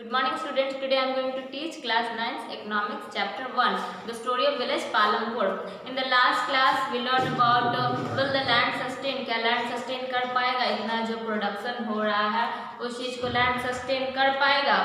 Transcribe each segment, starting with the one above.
Good morning students. Today I am going to teach class 9 economics chapter 1, the story of village Palampur. In the last class we learned about will the land sustain, क्या land sustain कर पाएगा, इतना जो production हो रहा है उस चीज को land sustain कर पाएगा।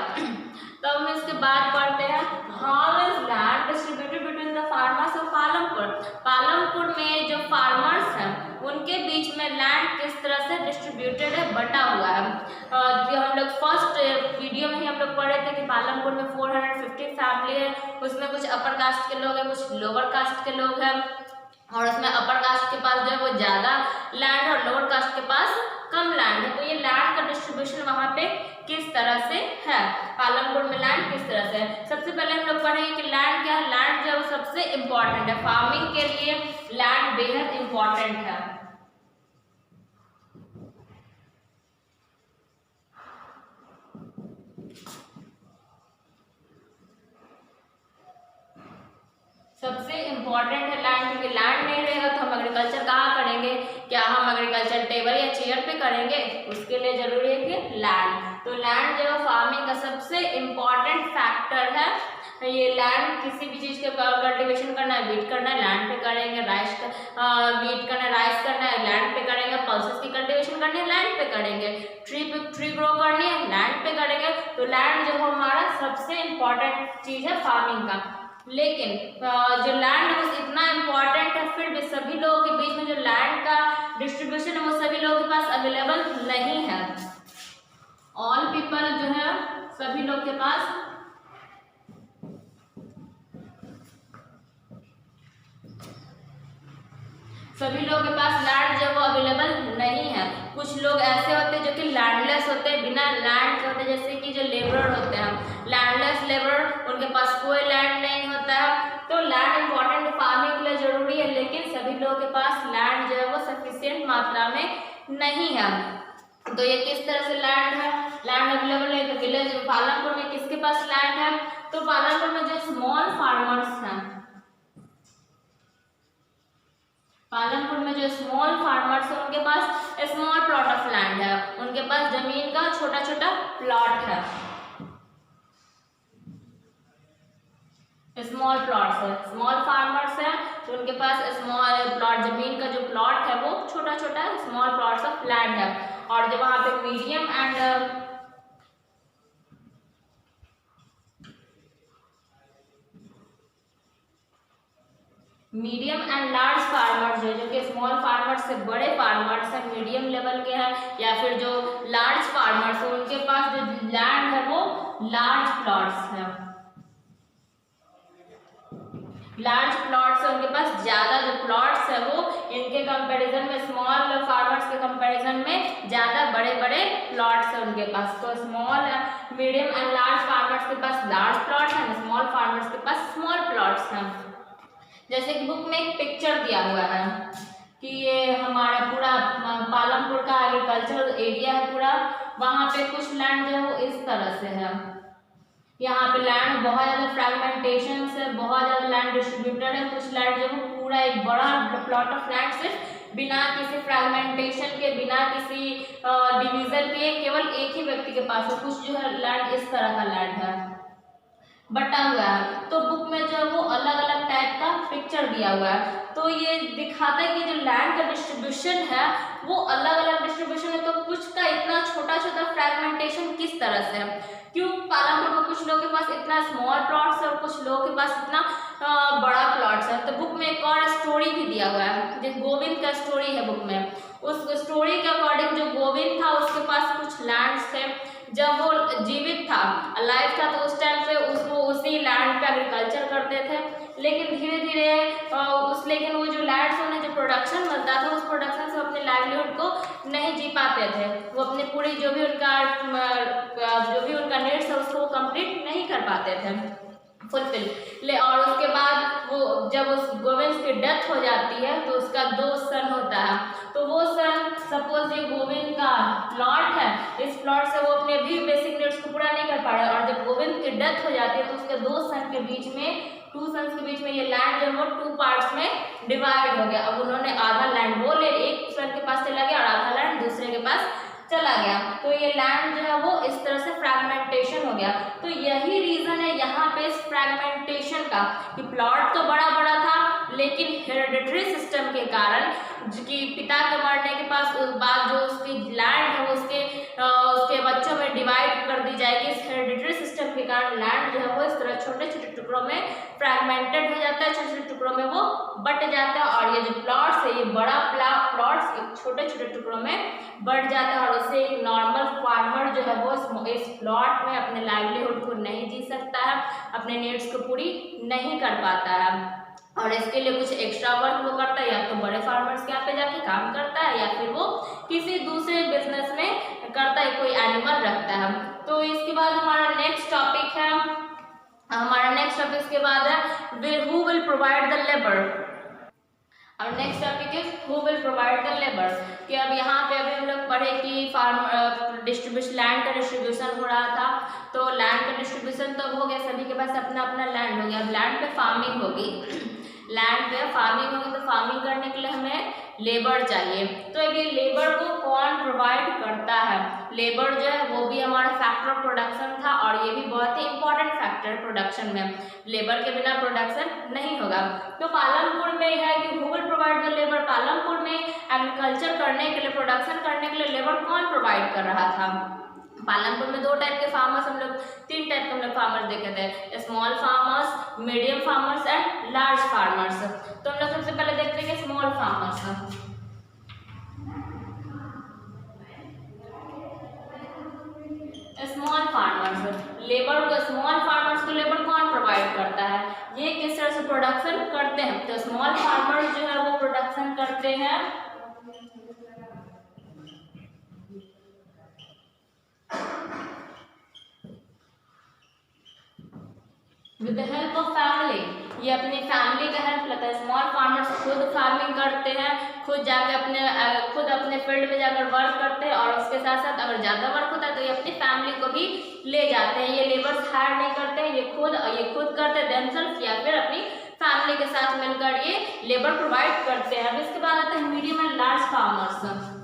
तो हम इसके बाद पढ़ते हैं how is land distributed between the farmers of Palampur। Palampur में जो farmers हैं उनके बीच में लैंड किस तरह से डिस्ट्रीब्यूटेड है, बटा हुआ है। जो हम लोग फर्स्ट वीडियो में ही हम लोग पढ़े थे कि पालमपुर में 450 फैमिली है, उसमें कुछ अपर कास्ट के लोग हैं, कुछ लोअर कास्ट के लोग हैं, और उसमें अपर कास्ट के पास जो है वो ज़्यादा लैंड और लोअर कास्ट के पास कम लैंड है। तो ये लैंड का डिस्ट्रीब्यूशन वहाँ पे किस तरह से है, पालमपुर में लैंड किस तरह से है। सबसे पहले हम लोग पढ़ेंगे कि लैंड क्या है। लैंड जो है वो सबसे इम्पॉर्टेंट है, फार्मिंग के लिए लैंड बेहद इम्पॉर्टेंट है। सबसे इम्पॉर्टेंट है लैंड, क्योंकि लैंड नहीं रहेगा तो हम एग्रीकल्चर कहाँ करेंगे, क्या हम एग्रीकल्चर टेबल या चेयर पे करेंगे, उसके लिए जरूरी है कि लैंड। तो लैंड जो फार्मिंग का सबसे इम्पॉर्टेंट फैक्टर है। ये लैंड किसी भी चीज़ के कल्टिवेशन करना है, वीट करना है लैंड पे करेंगे, राइस वीट करना है, राइस करना है लैंड पे करेंगे, पल्सेस की कल्टिवेशन करनी है लैंड पे करेंगे, ट्री ग्रो करनी है लैंड पे करेंगे। तो लैंड जो हमारा सबसे इम्पॉर्टेंट चीज़ है फार्मिंग का। लेकिन जो लैंड है इतना इम्पोर्टेंट है, फिर भी सभी लोगों के बीच में जो लैंड का डिस्ट्रीब्यूशन है वो सभी लोगों के पास अवेलेबल नहीं है। ऑल पीपल जो है सभी लोग के पास लैंड जो वो अवेलेबल नहीं है। कुछ लोग ऐसे होते हैं जो कि लैंडलेस होते हैं, बिना लैंड के होते हैं, जैसे कि जो लेबरर होते हैं, लैंडलेस लेबरर, उनके पास कोई लैंड नहीं होता है। तो लैंड इम्पॉर्टेंट फार्मिंग के लिए जरूरी है, लेकिन सभी लोगों के पास लैंड जो है वो सफिशिएंट मात्रा में नहीं है। तो ये किस तरह से लैंड है, लैंड अवेलेबल है। तो विलेज पालमपुर में किसके पास लैंड है, तो पालमपुर में जो स्मॉल फार्मर्स हैं, पालमपुर में जो स्मॉल फार्मर्स है उनके पास स्मॉल प्लॉट ऑफ लैंड है, उनके पास जमीन का छोटा छोटा प्लॉट है, स्मॉल प्लॉट्स है। स्मॉल फार्मर्स है तो उनके पास स्मॉल प्लॉट, जमीन का जो प्लॉट है वो छोटा छोटा स्मॉल प्लॉट्स ऑफ लैंड है। और जब वहां पे मीडियम एंड लार्ज फार्मर्स जो कि स्मॉल फार्मर्स से बड़े फार्मर्स हैं, मीडियम लेवल के हैं, या फिर जो लार्ज फार्मर्स हैं उनके पास जो लैंड है वो लार्ज प्लॉट्स हैं, लार्ज प्लॉट्स है, उनके पास ज़्यादा जो प्लॉट्स है वो इनके कंपैरिजन में, स्मॉल फार्मर्स के कंपैरिजन में ज़्यादा बड़े बड़े प्लॉट्स है उनके पास। तो small medium and large farmers के पास लार्ज प्लॉट्स हैं, स्मॉल फार्मर्स के पास स्मॉल प्लॉट्स हैं। जैसे कि बुक में एक पिक्चर दिया हुआ है कि ये हमारा पूरा पालमपुर का एग्रीकल्चरल एरिया है पूरा, वहाँ पे कुछ लैंड जो है वो इस तरह से है। यहाँ पे लैंड बहुत ज़्यादा फ्रैगमेंटेशन से बहुत ज़्यादा लैंड डिस्ट्रीब्यूटेड है। कुछ लैंड जो है पूरा एक बड़ा प्लॉट ऑफ लैंड सिर्फ बिना किसी फ्रैगमेंटेशन के, बिना किसी डिवीजन के, केवल एक ही व्यक्ति के पास है। कुछ जो है लैंड इस तरह का लैंड है, बटा हुआ है। तो बुक में जो है वो अलग अलग टाइप का पिक्चर दिया हुआ है, तो ये दिखाता है कि जो लैंड का डिस्ट्रीब्यूशन है वो अलग अलग डिस्ट्रीब्यूशन है। तो कुछ का इतना छोटा छोटा फ्रैगमेंटेशन किस तरह से है, क्यों पालमपुर में कुछ लोगों के पास इतना स्मॉल प्लॉट्स है और कुछ लोगों के पास इतना बड़ा प्लॉट्स है। तो बुक में एक और स्टोरी भी दिया हुआ है, जो गोविंद का स्टोरी है बुक में। उस स्टोरी के अकॉर्डिंग जो गोविंद था उसके पास कुछ लैंड्स थे, जब वो जीवित था, अलाइव था, तो उस टाइम पे उसको उसी लैंड पे एग्रीकल्चर करते थे। लेकिन धीरे धीरे लेकिन वो जो लैंड से उन्हें जो प्रोडक्शन मिलता था उस प्रोडक्शन से अपने लाइवलीहुड को नहीं जी पाते थे। वो अपने पूरी जो भी उनका नीड्स है उसको वो कंप्लीट नहीं कर पाते थे, फुलफिल। और उसके बाद वो जब उस गोविंद की डेथ हो जाती है तो उसका 2 सन होता है। तो वो सन, सपोज ये गोविंद का प्लॉट है, इस प्लॉट से वो अपने भी बेसिक नीड्स को पूरा नहीं कर पा रहा, और जब गोविंद की डेथ हो जाती है तो उसके 2 सन के बीच में, 2 सन्स के बीच में ये लैंड जो है वो 2 पार्ट्स में डिवाइड हो गया। अब उन्होंने आधा लैंड वो ले, एक सन के पास चला गया और आधा लैंड दूसरे के पास चला गया। तो ये लैंड जो है वो इस तरह से फ्रैगमेंटेशन हो गया। तो यही रीजन है यहाँ पे इस फ्रैगमेंटेशन का कि प्लॉट तो बड़ा बड़ा था, लेकिन हेरिडिटरी सिस्टम के कारण कि पिता के मरने के बाद जो उसकी लैंड है वो उसके बच्चों में डिवाइड कर दी जाएगी। इस हेरिडिटरी सिस्टम के कारण लैंड जो है वो इस तरह छोटे छोटे टुकड़ों में फ्रैगमेंटेड हो जाता है, छोटे छोटे टुकड़ों में वो बट जाता है। और ये जो प्लॉट्स है, ये बड़ा प्लॉट्स छोटे छोटे टुकड़ों में बढ़ जाता है, और उससे एक नॉर्मल फार्मर जो है वो इस प्लॉट में अपने लाइवलीहुड को नहीं जी सकता है, अपने नीड्स को पूरी नहीं कर पाता है। और इसके लिए कुछ एक्स्ट्रा वर्क वो करता है, या तो बड़े फार्मर्स के यहाँ पे जाके काम करता है, या फिर वो किसी दूसरे बिजनेस में करता है, कोई एनिमल रखता है। तो इसके बाद हमारा नेक्स्ट टॉपिक है, इसके बाद है who will provide the labour. और next topic is who will provide the labour. कि अब यहाँ पे अभी हम लोग पढ़े कि लैंड का डिस्ट्रीब्यूशन हो रहा था। तो लैंड का डिस्ट्रीब्यूशन तो हो गया, सभी के पास अपना अपना लैंड हो गया। अब लैंड पे फार्मिंग होगी, तो फार्मिंग करने के लिए हमें लेबर चाहिए। तो ये लेबर को कौन प्रोवाइड करता है? लेबर जो है वो भी हमारा फैक्टर ऑफ प्रोडक्शन था, और ये भी बहुत ही इंपॉर्टेंट फैक्टर है प्रोडक्शन में। लेबर के बिना प्रोडक्शन नहीं होगा। तो पालमपुर में है कि who will provide the labour. Palampur में एग्रीकल्चर करने के लिए, प्रोडक्शन करने के लिए लेबर कौन प्रोवाइड कर रहा था? पालमपुर में 2 टाइप के फार्मर्स, हम लोग 3 टाइप के हम लोग फार्मर्स देखे थे, small farmers, medium farmers and large farmers. तो हम लोग सबसे पहले देखते हैं कि स्मॉल फार्मर्स। स्मॉल फार्मर्स को लेबर कौन प्रोवाइड करता है? ये किस तरह से प्रोडक्शन करते हैं? तो स्मॉल फार्मर्स जो है वो प्रोडक्शन करते हैं with the help of family. ये अपनी फैमिली का हेल्प लेता है। स्मॉल फार्मर्स खुद फार्मिंग करते हैं, खुद अपने फील्ड में जाकर वर्क करते हैं, और उसके साथ साथ अगर ज़्यादा वर्क होता है तो ये अपनी फैमिली को भी ले जाते हैं। ये लेबर्स हायर नहीं करते हैं, ये खुद करते हैं देमसेल्फ, या फिर अपनी फैमिली के साथ मिलकर ये लेबर प्रोवाइड करते हैं। अब इसके बाद आता है medium and large farmers.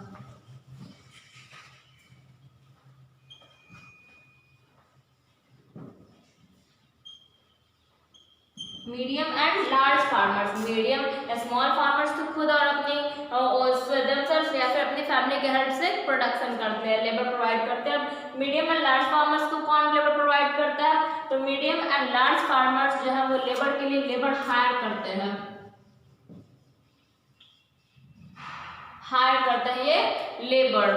Medium and large farmers. Medium small farmers तो खुद और अपनी देमसेल्फ या फिर अपनी फैमिली के हेल्प से प्रोडक्शन करते हैं, लेबर प्रोवाइड करते हैं। मीडियम एंड लार्ज फार्मर्स को कौन लेबर प्रोवाइड करता है? तो मीडियम एंड लार्ज फार्मर्स जो है वो लेबर के लिए लेबर हायर करते हैं। ये लेबर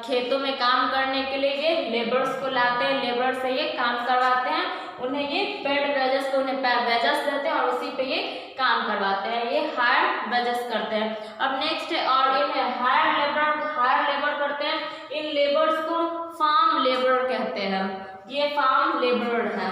खेतों में काम करने के लिए ये लेबर्स को लाते हैं, लेबर से ये काम करवाते हैं, उन्हें ये पेड वेजेस तो उन्हें वेजेस देते हैं और उसी पे ये काम करवाते हैं, ये हायर वेजेस करते हैं। अब नेक्स्ट है और इन्हें हायर लेबर करते हैं। इन लेबर्स को फार्म लेबर कहते हैं, ये फार्म लेबर है।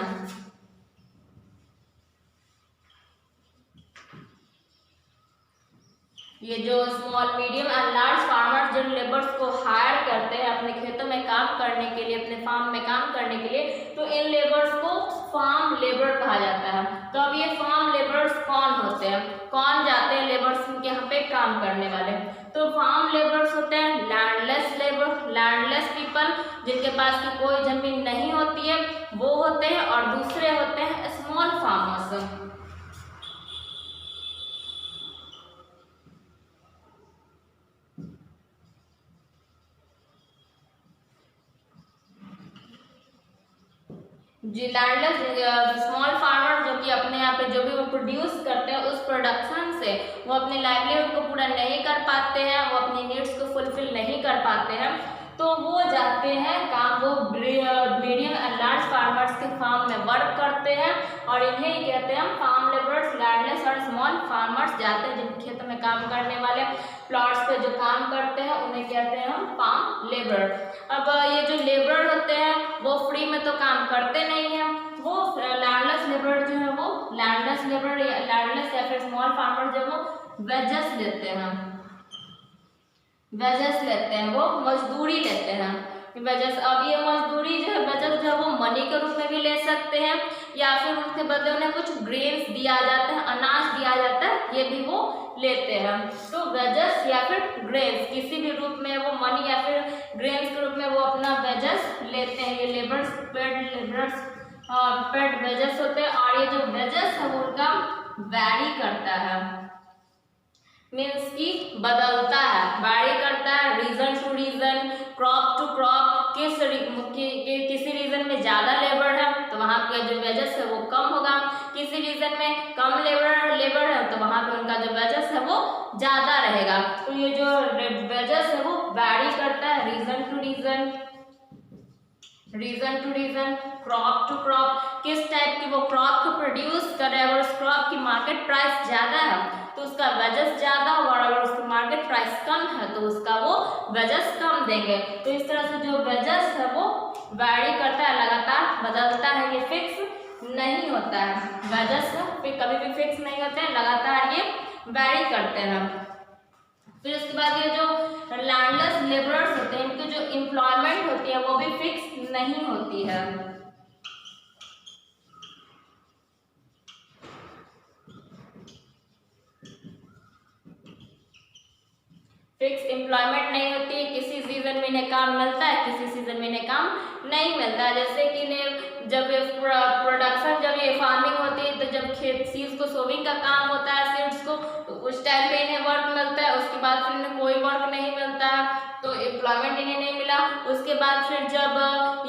ये जो small medium and large farmers जो लेबर्स को हायर करते हैं अपने खेतों में काम करने के लिए, अपने फार्म में काम करने के लिए, तो इन लेबर्स को फार्म लेबर कहा जाता है। तो अब ये फार्म लेबर्स कौन होते हैं, कौन जाते हैं लेबर्स के यहाँ पे काम करने वाले? तो फार्म लेबर्स होते हैं लैंडलेस लेबर, लैंडलेस पीपल जिनके पास की कोई जमीन नहीं होती है वो होते हैं, और दूसरे होते हैं स्मॉल फार्मर्स। जी लैंडलेस स्मॉल फार्मर जो कि अपने यहाँ पे जो भी वो प्रोड्यूस करते हैं उस प्रोडक्शन से वो अपने लाइवलीहुड को पूरा नहीं कर पाते हैं, वो अपनी नीड्स को फुलफिल नहीं कर पाते हैं, तो वो जाते हैं काम, वो मीडियम एंड लार्ज फार्मर्स के फार्म में वर्क करते हैं, और इन्हें ही कहते हैं हम फार्म लेबर्स। लैंडलेस और स्मॉल फार्मर्स जाते हैं जिन खेतों में काम करने वाले, प्लॉट्स पे जो काम करते हैं उन्हें कहते हैं हम फार्म लेबर। अब ये जो लेबर होते हैं वो फ्री में तो काम करते नहीं हैं, वो लैंडलेस लेबर जो है वो लैंडलेस या फिर स्मॉल फार्मर जो वो वेजेस लेते हैं, वो मजदूरी लेते हैं वेजेस। अब ये मजदूरी जो है वेजेस जो है वो मनी के रूप में भी ले सकते हैं, या फिर उनके बदले उन्हें कुछ ग्रेन्स दिया जाता है, अनाज दिया जाता है, ये भी वो लेते हैं। तो वेजेस या फिर ग्रेन्स किसी भी रूप में वो मनी या फिर ग्रेन्स के रूप में वो अपना वेजेस लेते हैं। ये लेबर्स पेड वेजेस होते हैं, और ये जो वेजेस है वो उनका वैरी करता है, मीन्स की बदलता है, वैरी करता है region to region, crop to crop. किसी रीजन में ज़्यादा लेबर है तो वहाँ पे जो वेजेस है वो कम होगा, किसी रीजन में कम लेबर है तो वहाँ पे उनका जो वेजेस है वो ज़्यादा रहेगा। तो ये जो वेजेस है वो वैरी करता है region to region, crop to crop. किस टाइप की वो क्रॉप को प्रोड्यूस करे, अगर उस क्रॉप की मार्केट प्राइस ज़्यादा है तो उसका वेजेस ज़्यादा होगा, और अगर उसकी मार्केट प्राइस कम है तो उसका वो वेजेस कम देंगे। तो इस तरह से जो वेजेस है वो वैरी करता है, लगातार बदलता है, ये फिक्स नहीं होता है। वेजेस कभी भी फिक्स नहीं होते हैं, लगातार ये वैरी करते हैं। फिर उसके बाद ये जो लैंडलेस लेबरर्स होते हैं, इनकी जो एम्प्लॉयमेंट होती है वो भी फिक्स नहीं होती है। फिक्स एम्प्लॉयमेंट नहीं होती है, किसी सीजन में इन्हें काम मिलता है, किसी सीजन में इन्हें काम नहीं मिलता है। जैसे कि इन्हें जब प्रोडक्शन, जब ये फार्मिंग होती है तो जब खेत सीड्स को सोविंग का काम होता है सीड्स को, तो उस टाइम पे इन्हें वर्क मिलता है, उसके बाद फिर इन्हें कोई वर्क नहीं मिलता है, तो एम्प्लॉयमेंट इन्हें नहीं मिला। उसके बाद फिर जब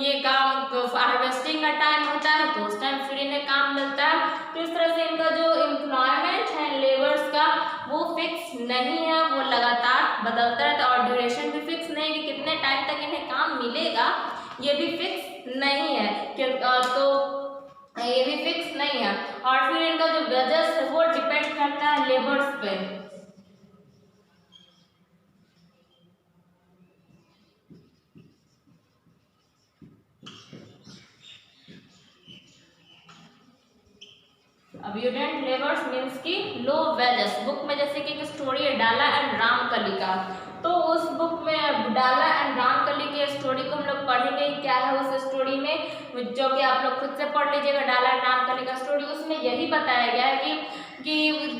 ये काम हार्वेस्टिंग का टाइम होता है तो उस टाइम फिर इन्हें काम मिलता है। तो इस तरह से इनका जो एम्प्लॉयमेंट है लेबर्स का वो फिक्स नहीं है, वो लगातार बदलता रहता है, और ड्यूरेशन भी फिक्स नहीं कि कितने टाइम तक इन्हें काम मिलेगा, ये भी फिक्स नहीं है तो ये भी फिक्स नहीं है। और फिर इनका जो वेजेस है वो डिपेंड करता है लेबर्स पे। अब्यूडेंट लेबर्स मीन्स की लो वेजेस। बुक में जैसे कि एक स्टोरी है डाला एंड रामकली का, तो उस बुक में डाला एंड रामकली की स्टोरी को हम लोग पढ़ेंगे। क्या है उस स्टोरी में, जो कि आप लोग खुद से पढ़ लीजिएगा, डाला एंड रामकली का स्टोरी। उसमें यही बताया गया है कि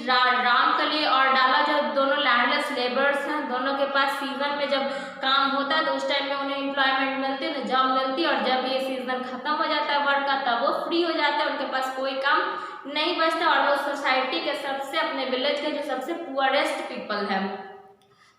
रामकली और डाला जब दोनों लैंडलेस लेबर्स हैं, दोनों के पास सीजन में जब काम होता है तो उस टाइम में उन्हें एम्प्लॉयमेंट मिलती है, तो जॉब मिलती है, और जब ये सीजन खत्म हो जाता है वर्क का तब वो फ्री हो जाते हैं, उनके पास कोई काम नहीं बचता, और वो सोसाइटी के सबसे, अपने विलेज के जो सबसे पुअरेस्ट पीपल हैं।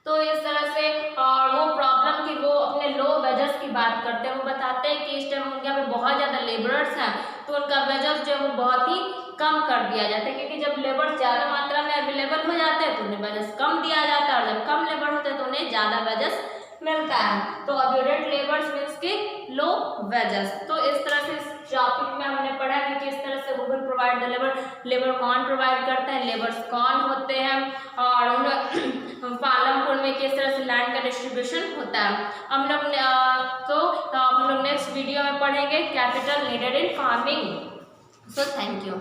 तो इस तरह से, और वो प्रॉब्लम की वो अपने लो वेजेस की बात करते हैं। वो बताते हैं कि इस टाइम उनके यहाँ पे बहुत ज़्यादा लेबरर्स हैं तो उनका वेजेस जो है वो बहुत ही कम कर दिया जाता है, क्योंकि जब लेबर ज़्यादा मात्रा में अवेलेबल हो जाते हैं तो उन्हें वेजेस कम दिया जाता है, और जब कम लेबर होते हैं तो उन्हें ज़्यादा वेजेस मिलता है। तो अब्यूडेंट लेबर्स मीन्स के लो वेजेस। तो इस तरह से इस टॉपिक में हमने पढ़ा कि किस तरह से गूगल प्रोवाइड द लेबर कौन प्रोवाइड करता है, लेबर्स कौन होते हैं, और पालमपुर में किस तरह से लैंड का डिस्ट्रीब्यूशन होता है। हम लोग तो हम लोग नेक्स्ट वीडियो में पढ़ेंगे capital needed in farming. So thank you.